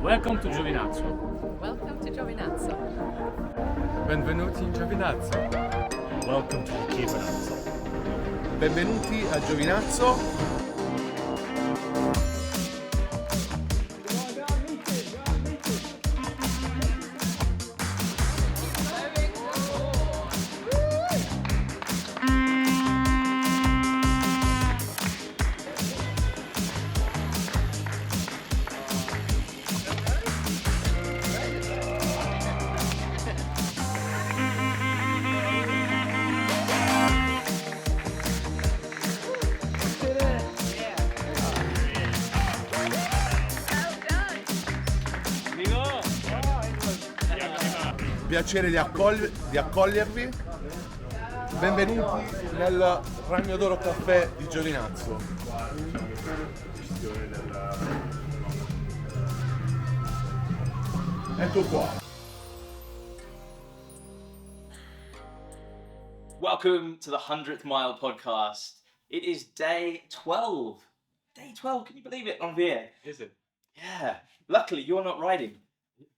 Welcome to Giovinazzo. Welcome to Giovinazzo. Benvenuti in Giovinazzo. Welcome to Giovinazzo. Benvenuti a Giovinazzo. Piacere di accogliervi. Benvenuti nel Ragno d'Oro Caffè di Giovinazzo. Ecco qua. Welcome to the 100th Mile podcast. It is day 12. Day 12, can you believe it, on here? Is it? Yeah. Luckily, you're not riding.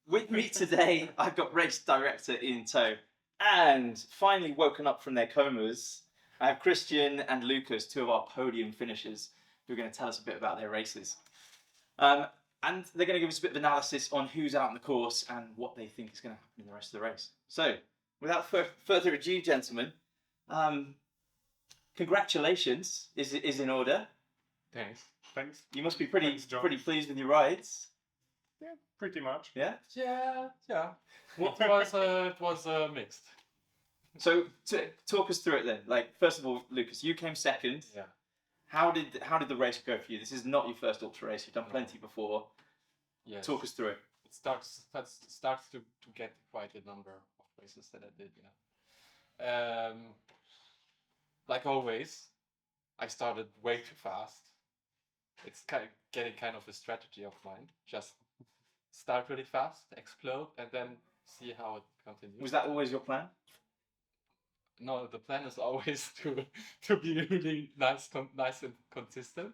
With me today, I've got race director in tow. And finally woken up from their comas, I have Krystian and Lucas, two of our podium finishers, who are going to tell us a bit about their races. And they're going to give us a bit of analysis on who's out on the course and what they think is going to happen in the rest of the race. So, without further ado, gentlemen, congratulations is in order. Thanks. You must be pretty Thanks, John. pretty pleased with your rides. Yeah, pretty much. Yeah? Yeah. It was mixed. So talk us through it then. Like, first of all, Lucas, you came second. Yeah. How did the race go for you? This is not your first ultra race. You've done plenty before. Yes. Talk us through it. It starts to get quite a number of races that I did. Yeah. Like always, I started way too fast. It's getting kind of a strategy of mine. Just start really fast, explode, and then see how it continues. Was that always your plan? No, the plan is always to be really nice and consistent.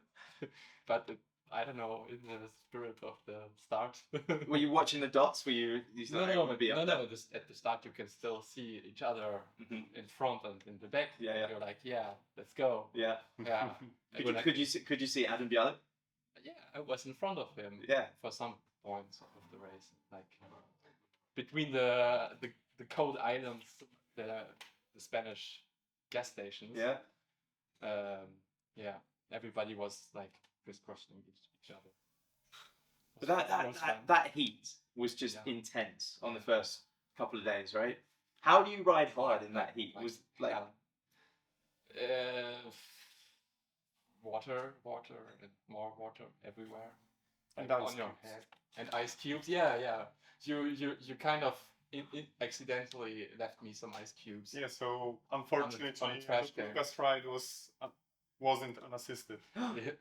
But I don't know, in the spirit of the start. Were you watching the dots? Were you? No. At the start, you can still see each other in front and in the back. Yeah. You're like, yeah, let's go. Yeah. Yeah. Could you see Adam Bialik? Yeah, I was in front of him. Yeah. For some points of the race, like between the cold islands, the Spanish gas stations. Yeah. Yeah. Everybody was like crisscrossing each other. But that heat was just intense on the first couple of days, right? How do you ride hard in that heat? Was like water and more water everywhere, And like ice on your cubes. head and ice cubes. Yeah. You kind of accidentally left me some ice cubes. Yeah, so unfortunately, on the trash can. Lucas' ride wasn't unassisted.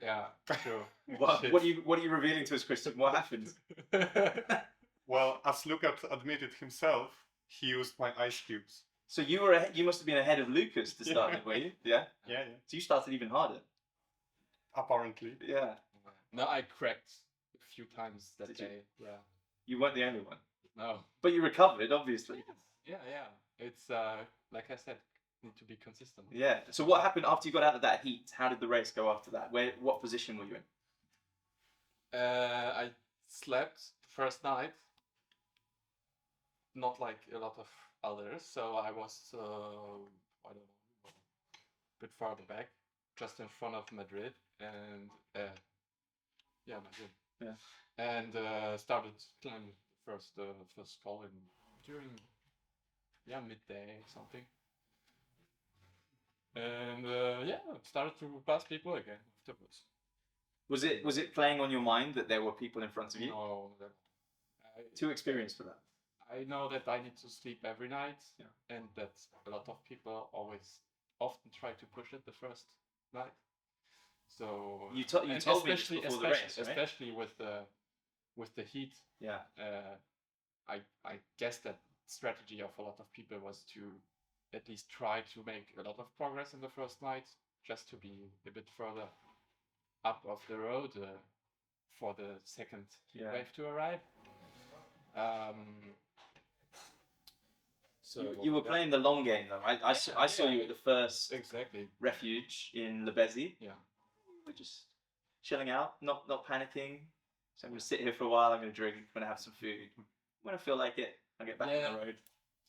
Yeah, true. what Shit. are you revealing to us, Krystian? What happened? Well, as Lucas admitted himself, he used my ice cubes. So you must have been ahead of Lucas to start with, were you? Yeah. Yeah. So you started even harder. Apparently. Yeah. No, I cracked a few times that Did you? day. Yeah. You weren't the only one. No. But you recovered, obviously. Yeah. It's like I said, need to be consistent. Yeah. So what happened after you got out of that heat? How did the race go after that? What position were you in? I slept the first night, not like a lot of others, so I was I don't know, a bit farther back, just in front of Madrid, and Madrid. Yeah. And started climbing first call during midday or something. And started to pass people again afterwards. Was it playing on your mind that there were people in front of you? No, Too experienced for that. I know that I need to sleep every night, Yeah. and that a lot of people often try to push it the first night. So You told me this before the race, right? especially with the heat. Yeah. I guess that strategy of a lot of people was to at least try to make a lot of progress in the first night, just to be a bit further up of the road for the second heat wave to arrive. So You were playing the long game though. I saw you at the first exactly. refuge in Lebezi. Yeah. We're just chilling out, not panicking. So I'm gonna sit here for a while. I'm gonna drink. I'm gonna have some food. When I feel like it, I'll get back on the road.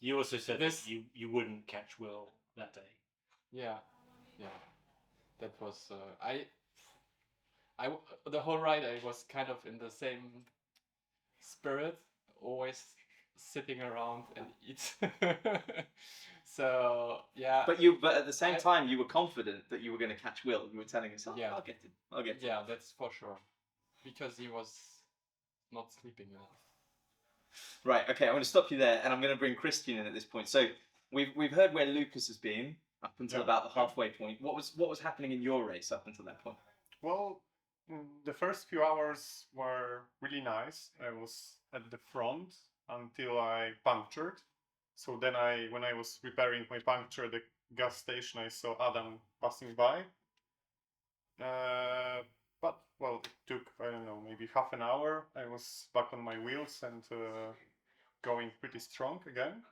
You also said This- that you wouldn't catch Will that day. Yeah. That was the whole ride I was kind of in the same spirit, always sitting around and eat. So yeah. But at the same time, you were confident that you were going to catch Will. You were telling yourself, Yeah. I'll get it. I'll get it. Yeah, that's for sure. Because he was not sleeping enough. Right. Okay. I'm going to stop you there, and I'm going to bring Krystian in at this point. So we've heard where Lucas has been up until Yeah. about the halfway point. What was happening in your race up until that point? Well, the first few hours were really nice. I was at the front until I punctured. So then when I was repairing my puncture at the gas station, I saw Adam passing by. But well, it took, I don't know, maybe half an hour. I was back on my wheels and going pretty strong again.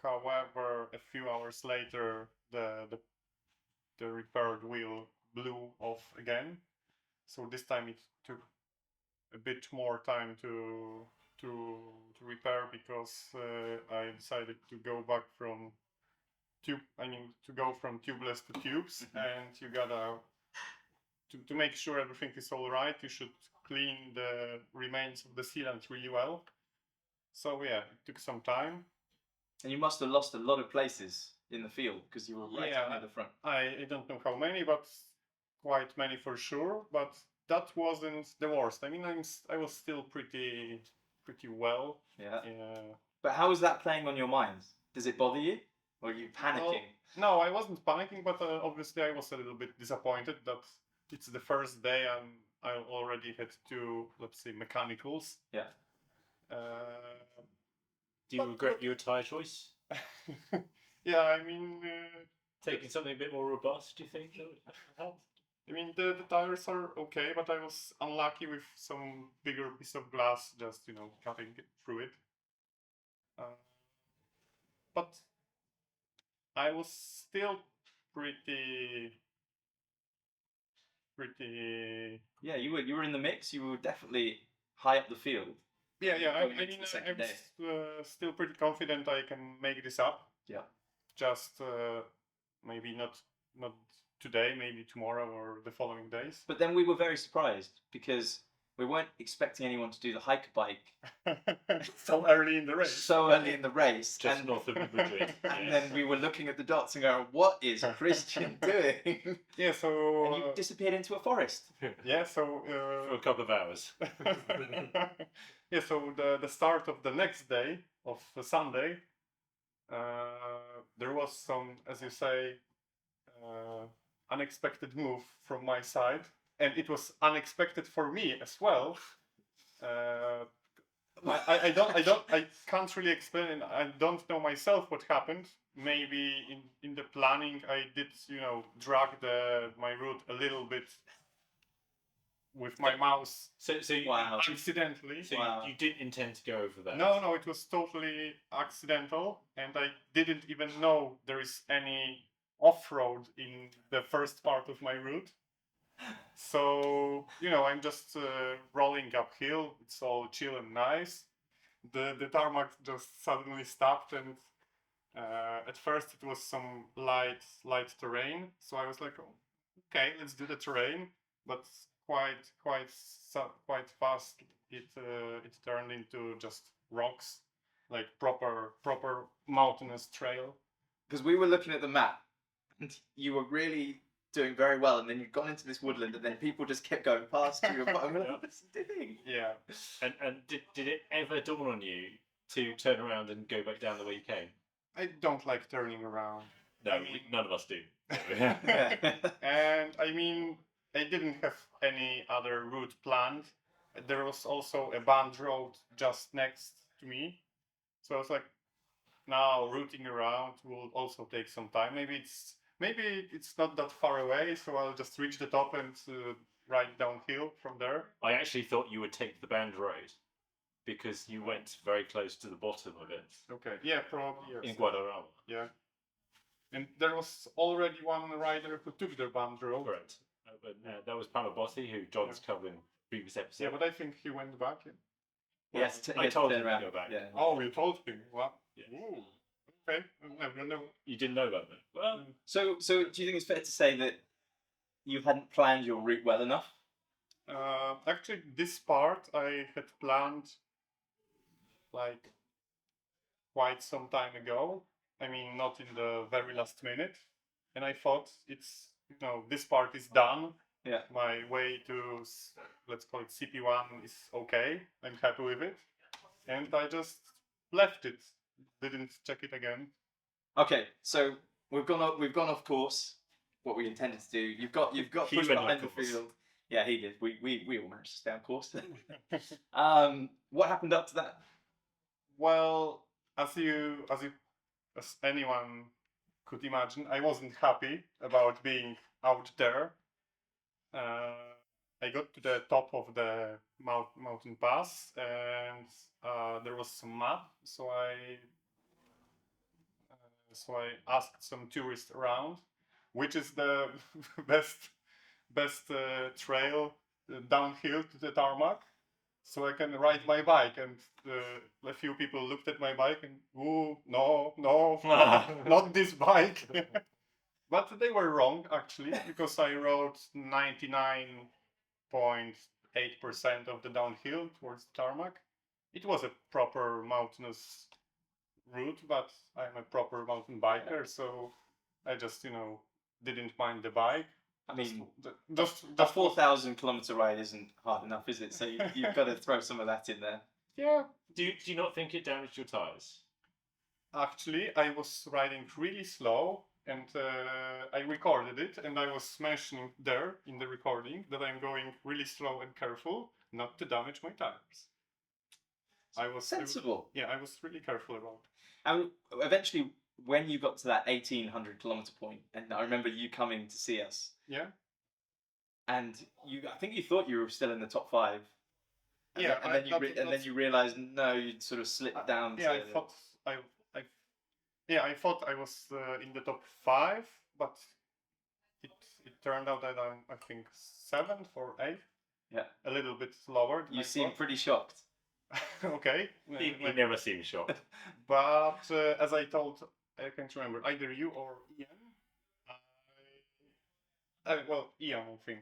However, a few hours later, the repaired wheel blew off again. So this time it took a bit more time to repair because I decided to go back from tubeless to tubes, and you gotta to make sure everything is all right. You should clean the remains of the sealant really well. So yeah, it took some time. And you must have lost a lot of places in the field because you were right Yeah. up near the front. I don't know how many, but quite many for sure. But that wasn't the worst. I mean, I was still pretty well. Yeah. Yeah. But how is that playing on your mind? Does it bother you? Or are you panicking? No, I wasn't panicking, but obviously I was a little bit disappointed that it's the first day and I already had two, let's say, mechanicals. Yeah. Do you regret your tyre choice? Yeah, I mean, Taking something a bit more robust, do you think that would help? I mean, the tires are okay, but I was unlucky with some bigger piece of glass, just cutting through it. But I was still pretty. Yeah, you were in the mix. You were definitely high up the field. Yeah. I Going into mean, the second I was still pretty confident I can make this up. Yeah. Just maybe not today, maybe tomorrow or the following days. But then we were very surprised because we weren't expecting anyone to do the hike bike So early in the race. so early in the race. Just and, north of Madrid. and then we were looking at the dots and going, what is Krystian doing? Yeah. So. And you disappeared into a forest. Yeah. So. For a couple of hours. Yeah. So the start of the next day of Sunday, there was some, as you say, unexpected move from my side, and it was unexpected for me as well. I can't really explain. I don't know myself what happened. Maybe in the planning I did drag my route a little bit with my mouse So you, Wow. accidentally. so Wow. you didn't intend to go over that? No, it was totally accidental, and I didn't even know there is any off-road in the first part of my route. So, I'm just rolling uphill. It's all chill and nice. The tarmac just suddenly stopped, and at first it was some light terrain. So I was like, oh, okay, let's do the terrain. But quite fast it turned into just rocks, like proper mountainous trail. Because we were looking at the map and you were really doing very well, and then you'd gone into this woodland, and then people just kept going past you. And I'm like, what's he doing? Yeah. And did it ever dawn on you to turn around and go back down the way you came? I don't like turning around. No, I mean- none of us do. And I mean, I didn't have any other route planned. There was also a band road just next to me. So I was like, now routing around will also take some time. Maybe it's not that far away, so I'll just reach the top and ride downhill from there. I actually thought you would take the band road because you went very close to the bottom of it Okay, yeah, probably yes. in Guadarrama. Yeah, and there was already one rider who took the band road. Correct. But that was Pamabotti, who John's covered in previous episode. Yeah, but I think he went back. Yeah. Yes, I told him to go back. Yeah. Oh, you told him. What? Yeah. Ooh. Okay, I never know. You didn't know about that. Well, So do you think it's fair to say that you hadn't planned your route well enough? Actually, this part I had planned like quite some time ago. I mean, not in the very last minute. And I thought it's, this part is done. Yeah. My way to, let's call it CP1 is okay. I'm happy with it. And I just left it. Didn't check it again. Okay, so we've gone off course. What we intended to do. You've got He pushed went behind off the course. field. Yeah, he did. We all managed to stay on course. What happened up to that? Well, as anyone could imagine, I wasn't happy about being out there. I got to the top of the mountain pass, and there was some mud, so I asked some tourists around, which is the best trail downhill to the tarmac, so I can ride my bike. And a few people looked at my bike and, ooh, no, not this bike. But they were wrong, actually, because I rode 99.8% of the downhill towards the tarmac. It was a proper mountainous route, but I'm a proper mountain biker, so I just, didn't mind the bike. I mean, just a 4,000 kilometer ride isn't hard enough, is it? So you've got to throw some of that in there. yeah. do you not think it damaged your tyres? Actually, I was riding really slow, and I recorded it, and I was mentioning there in the recording that I'm going really slow and careful not to damage my tires. I was Sensible. I was really careful about it. And eventually, when you got to that 1,800 kilometer point, and I remember you coming to see us, Yeah. and I think you thought you were still in the top 5. And Yeah, then, and then you realised no, you'd sort of slipped down. Yeah, to, I thought I was in the top 5, but it turned out that I'm, I think, 7th or 8th. Yeah. A little bit lower. than You I seem thought. pretty shocked. Okay. He never seemed shocked. But as I told, I can't remember, either you or Ian. Ian, I think.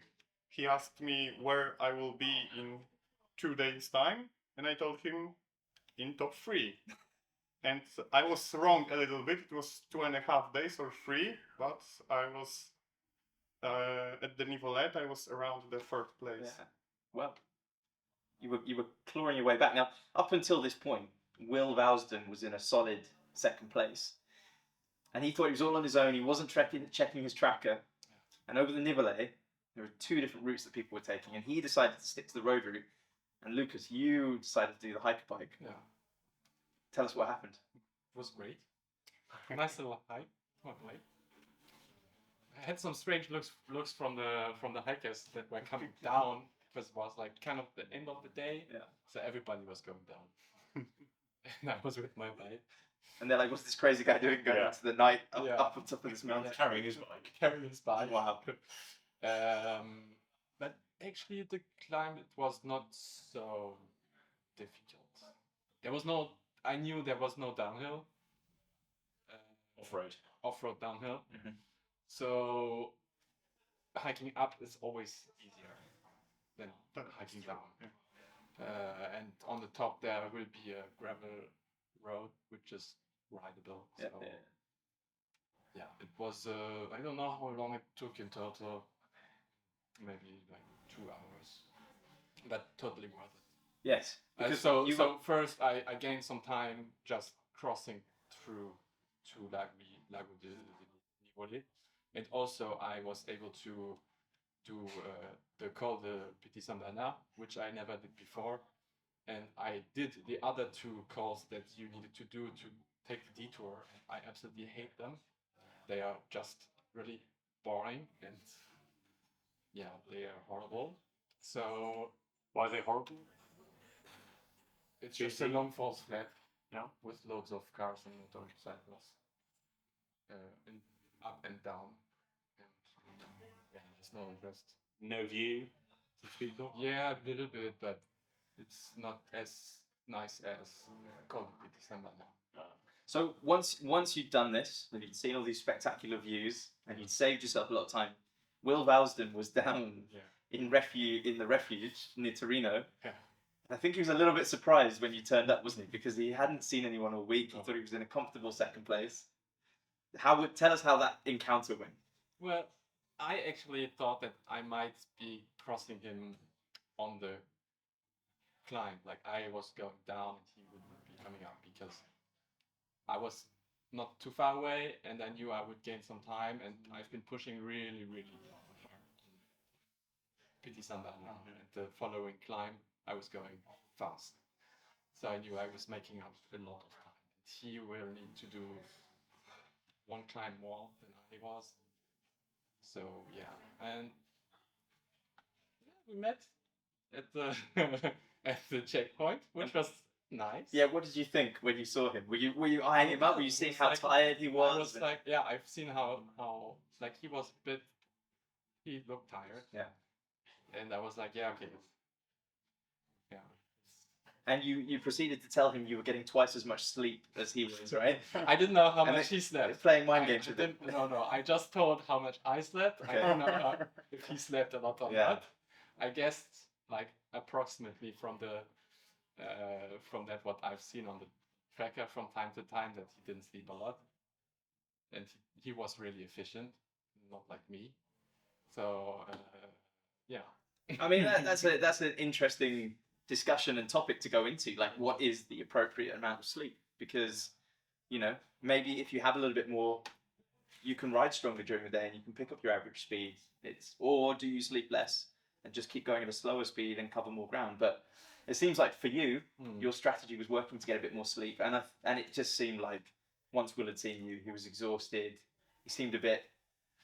He asked me where I will be in 2 days' time, and I told him in top 3. And I was wrong a little bit. It was 2.5 days or 3, but I was at the Nivolette. I was around the 3rd place. Yeah. Well, you were clawing your way back. Now, up until this point, Will Vousden was in a solid 2nd place, and he thought he was all on his own. He wasn't checking his tracker. And over the Nivolette, there were 2 different routes that people were taking, and he decided to stick to the road route. And Lucas, you decided to do the hiker bike. Yeah, Tell us what happened. it was great. Nice little hike. What way? I had some strange looks from the hikers that were coming down because it was like kind of the end of the day. Yeah. So everybody was going down. And I was with my bike. And they're like, "What's this crazy guy doing going Yeah. into the night Yeah. up on top of this mountain?" Carrying his bike. Carrying his bike. Wow. But actually, the climb it was not so difficult. There was no. I knew there was no downhill. Off-road. Off-road downhill. Mhm. So hiking up is always easier than hiking down. And on the top there will be a gravel road which is rideable. Yeah, So yeah. yeah, it was. I don't know how long it took in total. Maybe like 2 hours, but totally worth it. Yes. Because So you so first I gained some time just crossing through to Lago di Nivoli, and also I was able to do the col de Petit Sambana, which I never did before, and I did the other 2 calls that you needed to do to take the detour, and I absolutely hate them. They are just really boring, and yeah, they are horrible. So Why are they horrible? it's just a Busy. long false flat, Yeah. with loads of cars and motorcycles, and up and down, and yeah, there's no interest. No view to speak of. Yeah, a little bit, but it's not as nice as Call December now. So once you'd done this, and you'd seen all these spectacular views, and you'd saved yourself a lot of time, Will Valsden was down Yeah. in the refuge near Torino. Yeah. I think he was a little bit surprised when you turned up, wasn't he? Because he hadn't seen anyone all week. He No. thought he was in a comfortable second place. Tell us how that encounter went. Well, I actually thought that I might be crossing him on the climb. Like I was going down and he wouldn't be coming up because I was not too far away and I knew I would gain some time and I've been pushing really, really hard. Pity Samba now. And the following climb, I was going fast. So I knew I was making up a lot of time. He will need to do one climb more than I was. So yeah, and yeah, we met at the at the checkpoint, which was nice. Yeah, what did you think when you saw him? Were you eyeing him up? Were you seeing how tired he I was? was like, yeah, I've seen how like he was a bit, he looked tired. Yeah. And I was like, yeah, okay. Yeah. And you proceeded to tell him you were getting twice as much sleep as he was, right? I didn't know how And much then he slept. Playing mind I games with him. didn't, no, I just told how much I slept. I Okay. don't know if he slept a lot or Yeah. not. I guessed like approximately from that what I've seen on the tracker from time to time that he didn't sleep a lot, and he was really efficient, not like me. So yeah. I mean, that's an interesting discussion and topic to go into. Like, what is the appropriate amount of sleep? Because, you know, maybe if you have a little bit more, you can ride stronger during the day and you can pick up your average speed. Or do you sleep less and just keep going at a slower speed and cover more ground? But it seems like for you, your strategy was working to get a bit more sleep, and it just seemed like once Will had seen you, he was exhausted. He seemed a bit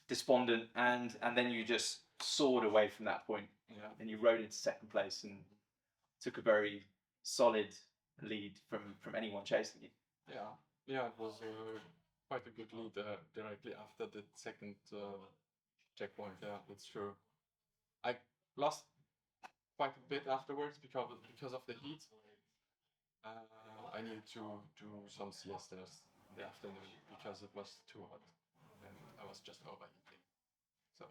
despondent, and then you just soared away from that point. Yeah. And you rode into second place and took a very solid lead from anyone chasing you. Yeah, it was quite a good lead directly after the second checkpoint. Yeah, that's true. I lost quite a bit afterwards because of the heat. I needed to do some siestas in the afternoon because it was too hot and I was just overheating. So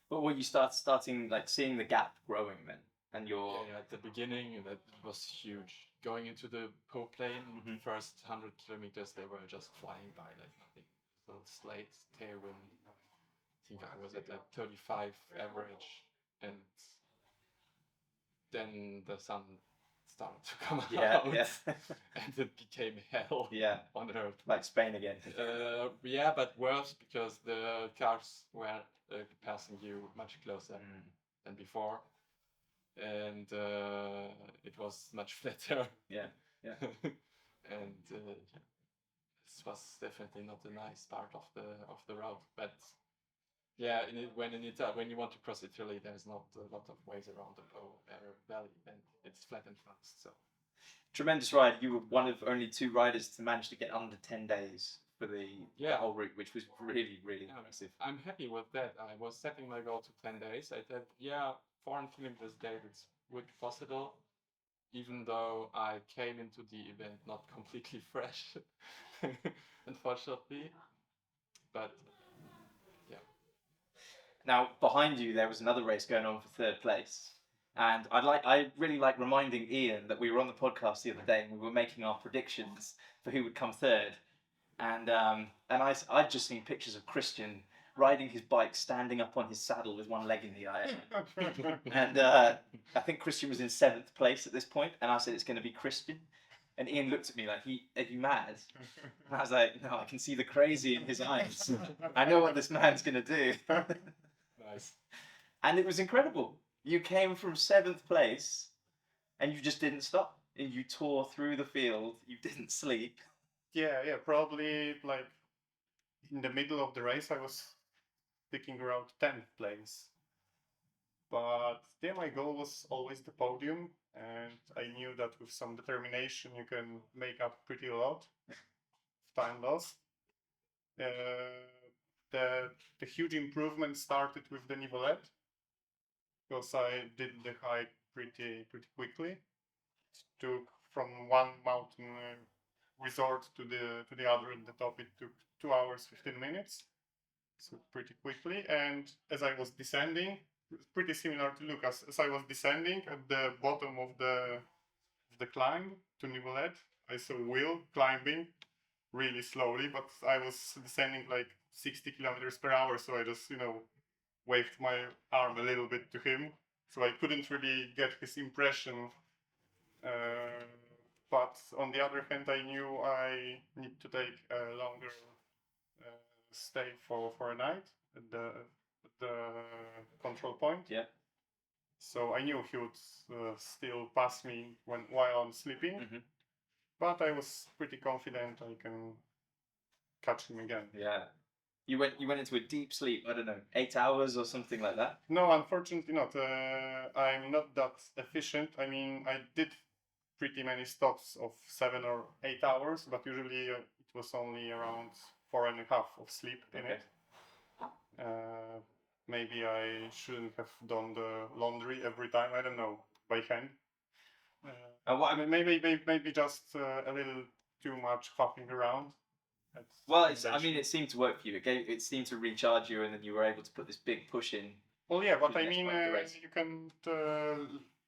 But when you starting like seeing the gap growing then, and you're yeah, at the beginning that was huge. Going into the Po plane, first 100 kilometers, they were just flying by like nothing. So slate, tailwind. I think I was at a 35 average, and then the sun started to come out, and it became hell yeah, on earth. like Spain again. Yeah, but worse because the cars were passing you much closer than before, and it was much flatter. Yeah. And this was definitely not a nice part of the route. But yeah, when you want to cross Italy, there's not a lot of ways around the Po Valley, and it's flat and fast. So Tremendous ride. You were one of only 2 riders to manage to get under 10 days for the whole route, which was really, really impressive. I'm happy with that. I was setting my goal to 10 days. I said, yeah, 400 kilometers a day would be possible, even though I came into the event not completely fresh, unfortunately. But yeah. Now behind you, there was another race going on for 3rd place. And I really like reminding Ian that we were on the podcast the other day and we were making our predictions for who would come 3rd. And I'd just seen pictures of Krystian riding his bike, standing up on his saddle with one leg in the air. And I think Krystian was in 7th place at this point, and I said it's going to be Krystian. And Ian looked at me like, are you mad? And I was like, no, I can see the crazy in his eyes. I know what this man's going to do. Nice. And it was incredible. You came from 7th place, and you just didn't stop. And you tore through the field. You didn't sleep. Yeah, probably like in the middle of the race, I was sticking around 10th place. But then my goal was always the podium, and I knew that with some determination you can make up pretty a lot of time lost. The huge improvement started with the nivelette, because I did the hike pretty quickly. It took from one mountain resort to the other at the top. It took 2 hours 15 minutes, so pretty quickly. And as I was descending, pretty similar to Lucas, as I was descending at the bottom of the climb to nivelette, I saw Will climbing really slowly, but I was descending like 60 kilometers per hour, so I just waved my arm a little bit to him, so I couldn't really get his impression. But on the other hand, I knew I need to take a longer stay for a night at the control point. Yeah. So I knew he would still pass me while I'm sleeping, but I was pretty confident I can catch him again. Yeah. You went into a deep sleep. I don't know, 8 hours or something like that. No, unfortunately not. I'm not that efficient. I mean, I did pretty many stops of 7 or 8 hours, but usually it was only around 4.5 of sleep in it. Maybe I shouldn't have done the laundry every time. I don't know, by hand. Maybe just a little too much hopping around. Well, it seemed to work for you. It seemed to recharge you, and then you were able to put this big push in. Well, yeah, but the I next mean, part of the race. you can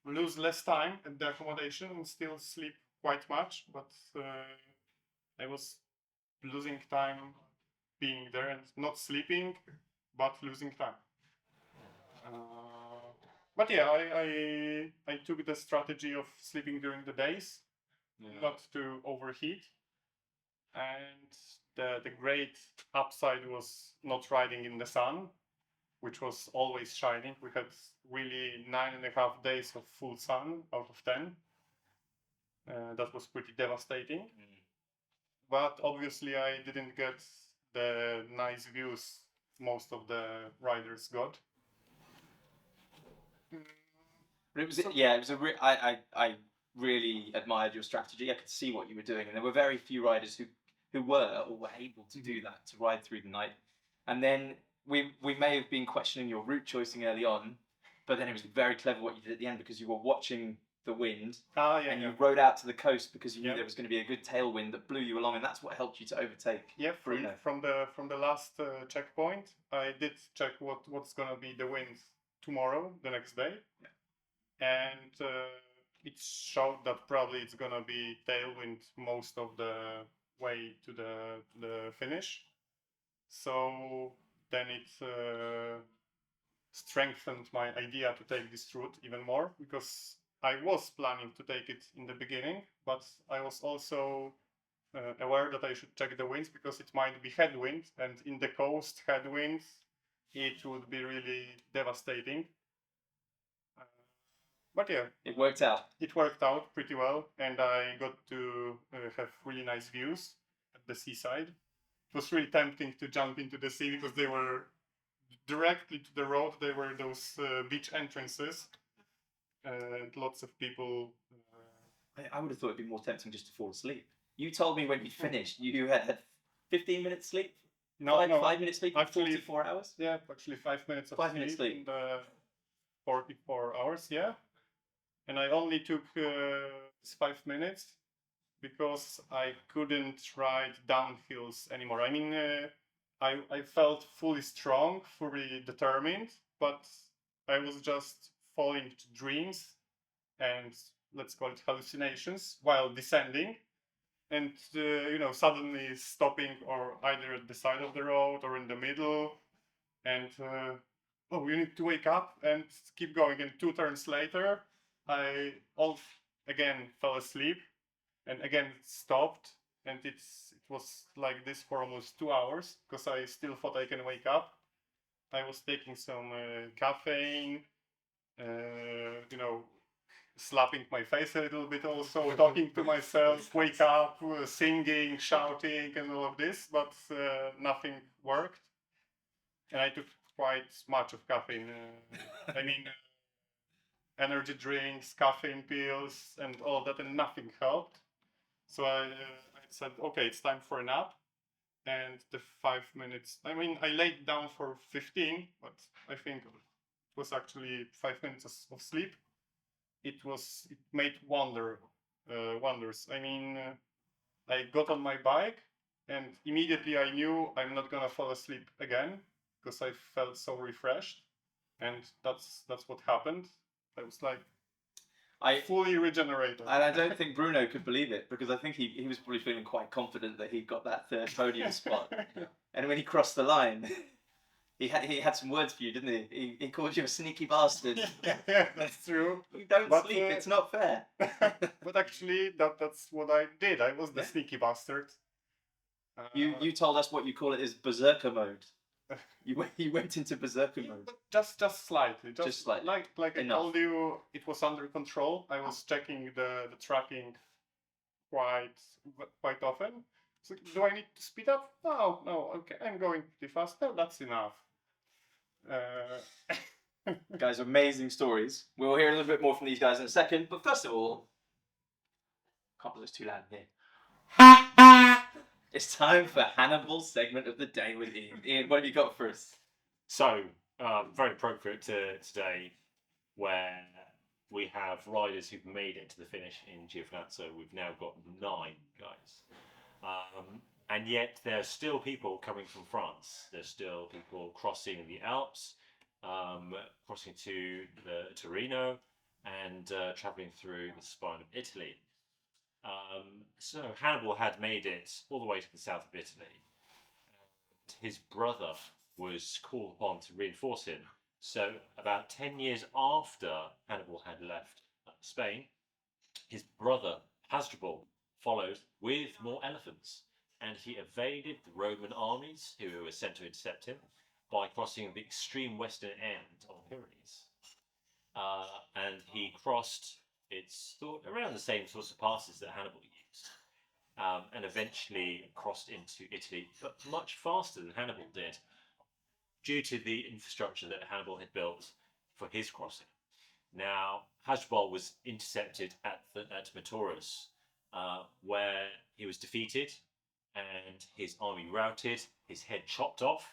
lose less time at the accommodation and still sleep quite much. But I was losing time being there and not sleeping, but losing time. But yeah, I took the strategy of sleeping during the days, not to overheat. And the great upside was not riding in the sun, which was always shining. We had really 9.5 days of full sun out of 10. That was pretty devastating. But obviously I didn't get the nice views most of the riders got. But it was I really admired your strategy. I could see what you were doing, and there were very few riders who were able to do that, to ride through the night. And then we may have been questioning your route choosing early on, but then it was very clever what you did at the end, because you were watching the wind and you rode out to the coast because you knew there was going to be a good tailwind that blew you along, and that's what helped you to overtake. Yeah, Bruno. from the last checkpoint, I did check what's gonna be the wind tomorrow, the next day, and it showed that probably it's gonna be tailwind most of the way to the finish. So then it strengthened my idea to take this route even more, because I was planning to take it in the beginning, but I was also aware that I should check the winds, because it might be headwind, and in the coast headwind it would be really devastating. But yeah, It worked out. it worked out pretty well, and I got to have really nice views at the seaside. It was really tempting to jump into the sea, because they were directly to the road. There were those beach entrances, and lots of people. I would have thought it'd be more tempting just to fall asleep. You told me when you finished you had 15 minutes sleep. No, 5 minutes sleep in actually, 44 hours. Yeah, actually 5 minutes of 5 minutes sleep in the 44 hours. Yeah, and I only took 5 minutes because I couldn't ride downhills anymore. I mean, I felt fully strong, fully determined, but I was just falling to dreams and, let's call it, hallucinations while descending, and suddenly stopping, or either at the side of the road or in the middle, and you need to wake up and keep going. And 2 turns later, I again fell asleep, and again stopped, and it was like this for almost 2 hours, because I still thought I can wake up. I was taking some caffeine, slapping my face a little bit, also talking to myself, wake up, singing, shouting, and all of this, but nothing worked. And I took quite much of caffeine. I mean, energy drinks, caffeine pills, and all that, and nothing helped. So I said, okay, it's time for a nap. And the 5 minutes, I mean, I laid down for 15, but I think it was actually 5 minutes of sleep. It made wonders. I mean, I got on my bike, and immediately I knew I'm not gonna fall asleep again because I felt so refreshed, and that's what happened. I was like fully regenerated. And I don't think Bruno could believe it, because I think he was probably feeling quite confident that he'd got that third podium spot. And when he crossed the line, he had some words for you, didn't he? He called you a sneaky bastard. Yeah, that's true. You don't But, sleep, it's not fair. But actually, that's what I did. I was the sneaky bastard. You told us what you call it is berserker mode. You went into berserker mode. Just slightly. Just slightly. Like Enough. I told you, it was under control. I was checking the tracking quite often. So do I need to speed up? No. Okay, I'm going pretty fast. No, that's enough. Guys, amazing stories. We'll hear a little bit more from these guys in a second. But first of all, can't believe it's too loud in here. It's time for Hannibal's segment of the day with Ian. Ian, what have you got for us? So, very appropriate to today, where we have riders who've made it to the finish in Giovinazzo. We've now got 9 guys. And yet there are still people coming from France. There's still people crossing the Alps, crossing to the Torino, and travelling through the spine of Italy. So Hannibal had made it all the way to the south of Italy. His brother was called upon to reinforce him. So about 10 years after Hannibal had left Spain, his brother Hasdrubal followed with more elephants, and he evaded the Roman armies who were sent to intercept him by crossing the extreme western end of the Pyrenees. And he crossed, it's thought, around the same sorts of passes that Hannibal used, and eventually crossed into Italy, but much faster than Hannibal did, due to the infrastructure that Hannibal had built for his crossing. Now, Hasdrubal was intercepted at Metaurus, where he was defeated and his army routed, his head chopped off,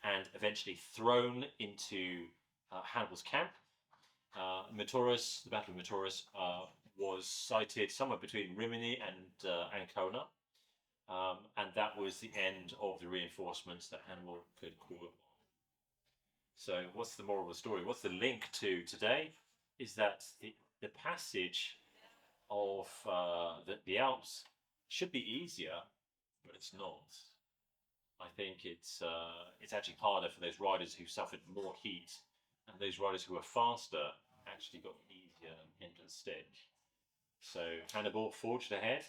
and eventually thrown into Hannibal's camp. Metaurus, the Battle of Metaurus, was sited somewhere between Rimini and Ancona, and that was the end of the reinforcements that Hannibal could call upon. So, what's the moral of the story? What's the link to today? Is that the passage of the Alps should be easier, but it's not. I think it's actually harder for those riders who suffered more heat, and those riders who were faster actually got easier into the stick. So Hannibal forged ahead,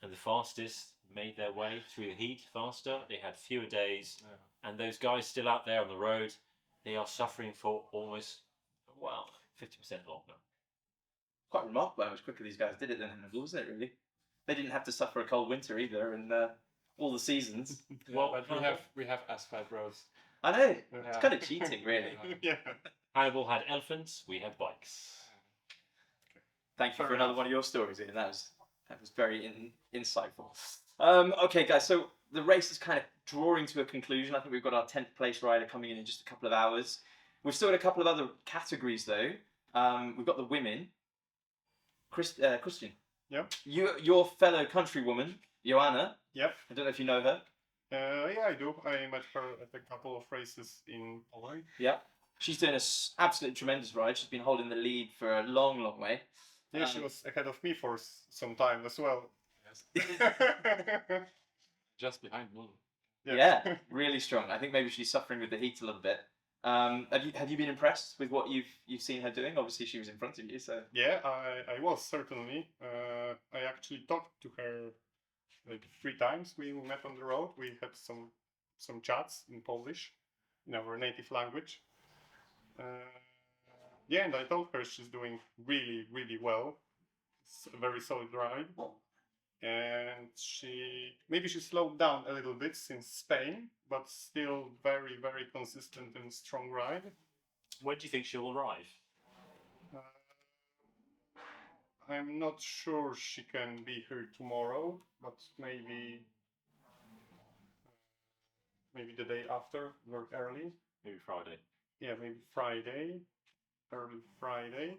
and the fastest made their way through the heat faster. They had fewer days, and those guys still out there on the road, they are suffering for almost 50% longer. Quite remarkable how much quicker these guys did it than Hannibal, wasn't it, really? They didn't have to suffer a cold winter either, and all the seasons. Well, but we have asphalt roads. I know, it's kind of cheating, really. Yeah. Hannibal had elephants, we had bikes. Thank you for another one of your stories, Ian. That was very insightful. Okay, guys, so the race is kind of drawing to a conclusion. I think we've got our 10th place rider coming in just a couple of hours. We've still got a couple of other categories, though. We've got the women. Krystian. Yep. Your fellow countrywoman, Joanna. Yep. I don't know if you know her. Yeah, I do. I met her at a couple of races in Poland. Yeah. She's doing an absolutely tremendous ride. She's been holding the lead for a long, long way. Yeah, she was ahead of me for some time as well. Yes. Just behind me. Yeah, really strong. I think maybe she's suffering with the heat a little bit. Have you been impressed with what you've seen her doing? Obviously, she was in front of you, so. Yeah, I was certainly. I actually talked to her like 3 times. We met on the road. We had some chats in Polish, in our native language. Yeah, and I told her she's doing really, really well. It's a very solid ride. And she slowed down a little bit since Spain, but still very, very consistent and strong ride. When do you think she'll arrive? I'm not sure she can be here tomorrow, but maybe the day after, very early. Maybe Friday. Yeah, maybe Friday, early Friday.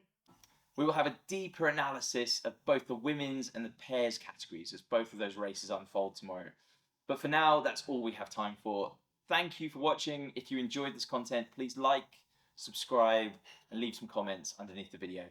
We will have a deeper analysis of both the women's and the pairs categories as both of those races unfold tomorrow. But for now, that's all we have time for. Thank you for watching. If you enjoyed this content, please like, subscribe, and leave some comments underneath the video.